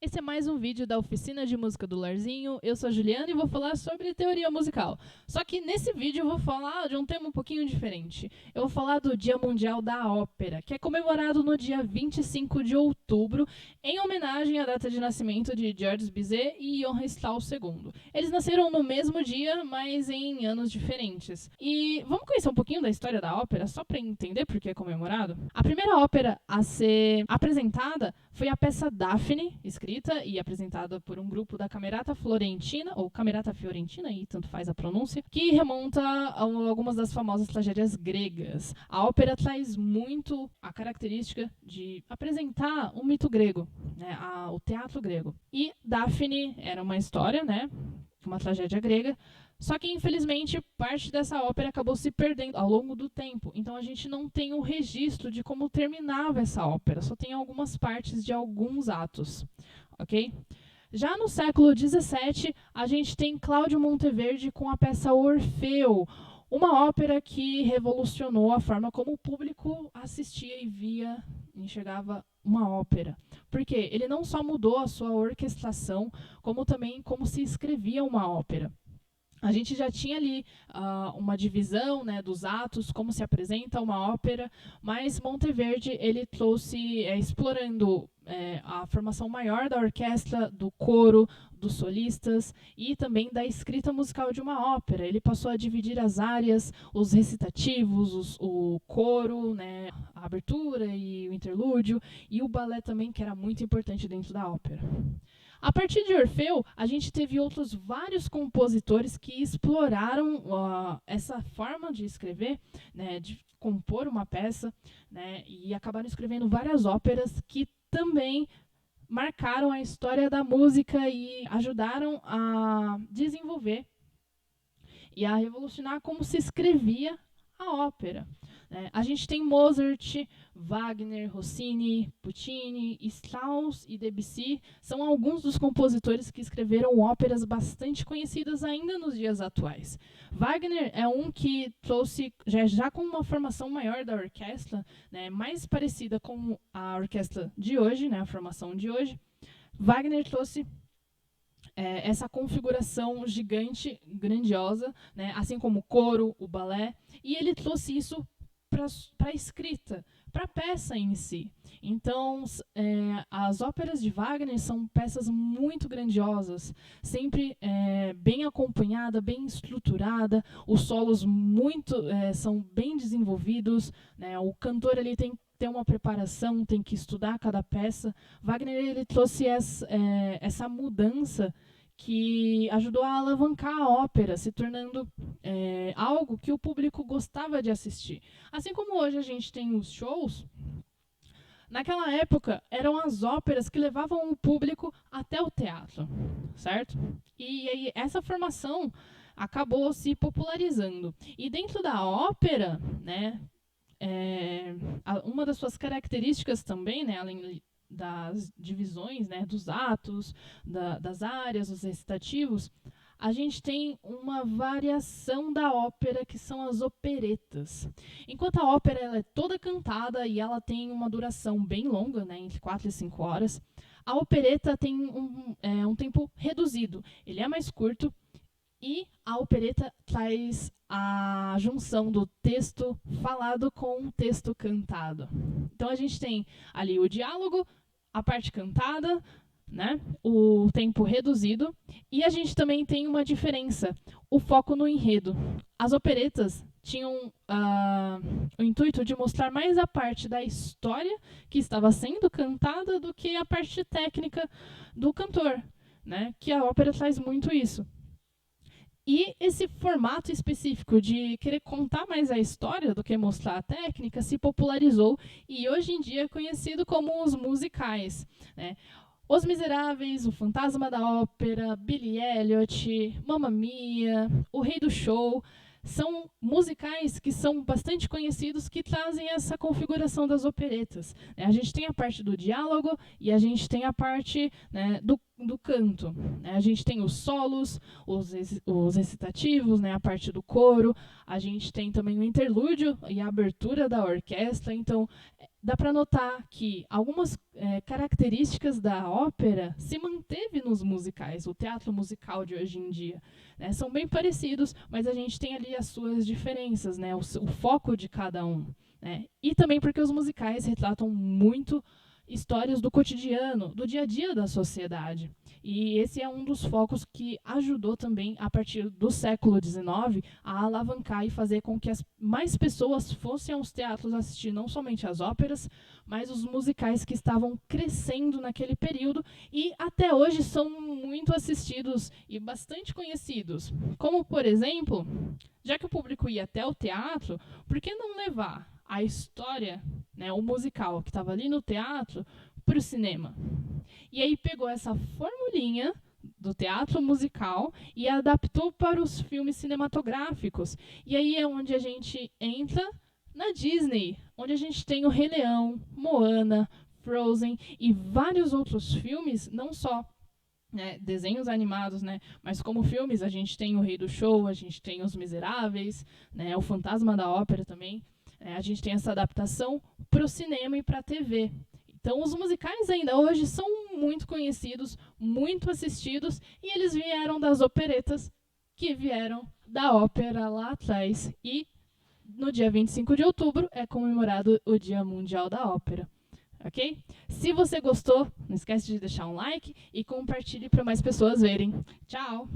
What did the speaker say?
Esse é mais um vídeo da Oficina de Música do Larzinho. Eu sou a Juliana e vou falar sobre teoria musical. Só que nesse vídeo eu vou falar de um tema um pouquinho diferente. Eu vou falar do Dia Mundial da Ópera, que é comemorado no dia 25 de outubro, em homenagem à data de nascimento de Georges Bizet e Johann Strauss II. Eles nasceram no mesmo dia, mas em anos diferentes. E vamos conhecer um pouquinho da história da ópera, só para entender por que é comemorado? A primeira ópera a ser apresentada foi a peça Daphne, escrita e apresentada por um grupo da Camerata Florentina, ou Camerata Fiorentina, aí tanto faz a pronúncia, que remonta a algumas das famosas tragédias gregas. A ópera traz muito a característica de apresentar um mito grego, né, o teatro grego. E Daphne era uma história, né, uma tragédia grega, só que, infelizmente, parte dessa ópera acabou se perdendo ao longo do tempo. Então, a gente não tem um registro de como terminava essa ópera. Só tem algumas partes de alguns atos, ok? Já no século XVII, a gente tem Cláudio Monteverdi com a peça Orfeu, uma ópera que revolucionou a forma como o público assistia e via, enxergava uma ópera. Porque ele não só mudou a sua orquestração, como também como se escrevia uma ópera. A gente já tinha ali uma divisão, né, dos atos, como se apresenta uma ópera, mas Monteverdi ele trouxe, explorando a formação maior da orquestra, do coro, dos solistas e também da escrita musical de uma ópera. Ele passou a dividir as áreas, os recitativos, o coro, né, a abertura e o interlúdio, e o balé também, que era muito importante dentro da ópera. A partir de Orfeu, a gente teve outros vários compositores que exploraram essa forma de escrever, né, de compor uma peça, né, e acabaram escrevendo várias óperas que também marcaram a história da música e ajudaram a desenvolver e a revolucionar como se escrevia a ópera. A gente tem Mozart, Wagner, Rossini, Puccini, Strauss e Debussy. São alguns dos compositores que escreveram óperas bastante conhecidas ainda nos dias atuais. Wagner é um que trouxe, já com uma formação maior da orquestra, né, mais parecida com a orquestra de hoje, né, a formação de hoje. Wagner trouxe essa configuração gigante, grandiosa, né, assim como o coro, o balé, e ele trouxe isso para a escrita, para a peça em si. Então, as óperas de Wagner são peças muito grandiosas, sempre bem acompanhada, bem estruturada, os solos são bem desenvolvidos, né, o cantor ele tem que ter uma preparação, tem que estudar cada peça. Wagner ele trouxe essa mudança que ajudou a alavancar a ópera, se tornando algo que o público gostava de assistir. Assim como hoje a gente tem os shows, naquela época eram as óperas que levavam o público até o teatro, certo? E aí essa formação acabou se popularizando. E dentro da ópera, né, uma das suas características também, né, além das divisões, né, dos atos, das áreas, os recitativos, a gente tem uma variação da ópera, que são as operetas. Enquanto a ópera ela é toda cantada e ela tem uma duração bem longa, né, entre 4 e 5 horas, a opereta tem um tempo reduzido. Ele é mais curto e a opereta traz a junção do texto falado com o texto cantado. Então a gente tem ali o diálogo, a parte cantada, né, o tempo reduzido, e a gente também tem uma diferença, o foco no enredo. As operetas tinham o intuito de mostrar mais a parte da história que estava sendo cantada do que a parte técnica do cantor, né, que a ópera traz muito isso. E esse formato específico de querer contar mais a história do que mostrar a técnica se popularizou e hoje em dia é conhecido como os musicais, né? Os Miseráveis, O Fantasma da Ópera, Billy Elliot, Mamma Mia, O Rei do Show, são musicais que são bastante conhecidos, que trazem essa configuração das operetas. A gente tem a parte do diálogo e a gente tem a parte, né, do canto. A gente tem os solos, os recitativos, né, a parte do coro, a gente tem também o interlúdio e a abertura da orquestra. Então, dá para notar que algumas características da ópera se manteve nos musicais, o teatro musical de hoje em dia. Né? São bem parecidos, mas a gente tem ali as suas diferenças, né? O foco de cada um. Né? E também porque os musicais retratam muito histórias do cotidiano, do dia a dia da sociedade. E esse é um dos focos que ajudou também, a partir do século XIX, a alavancar e fazer com que mais pessoas fossem aos teatros assistir não somente as óperas, mas os musicais que estavam crescendo naquele período e até hoje são muito assistidos e bastante conhecidos. Como, por exemplo, já que o público ia até o teatro, por que não levar a história, né, o musical que estava ali no teatro, para o cinema? E aí pegou essa formulinha do teatro musical e adaptou para os filmes cinematográficos. E aí é onde a gente entra na Disney, onde a gente tem o Rei Leão, Moana, Frozen e vários outros filmes, não só desenhos animados, né? Mas como filmes, a gente tem o Rei do Show, a gente tem Os Miseráveis, né? O Fantasma da Ópera também. A gente tem essa adaptação para o cinema e para a TV. Então, os musicais ainda hoje são muito conhecidos, muito assistidos, e eles vieram das operetas, que vieram da ópera lá atrás. E no dia 25 de outubro é comemorado o Dia Mundial da Ópera. Ok? Se você gostou, não esquece de deixar um like e compartilhe para mais pessoas verem. Tchau!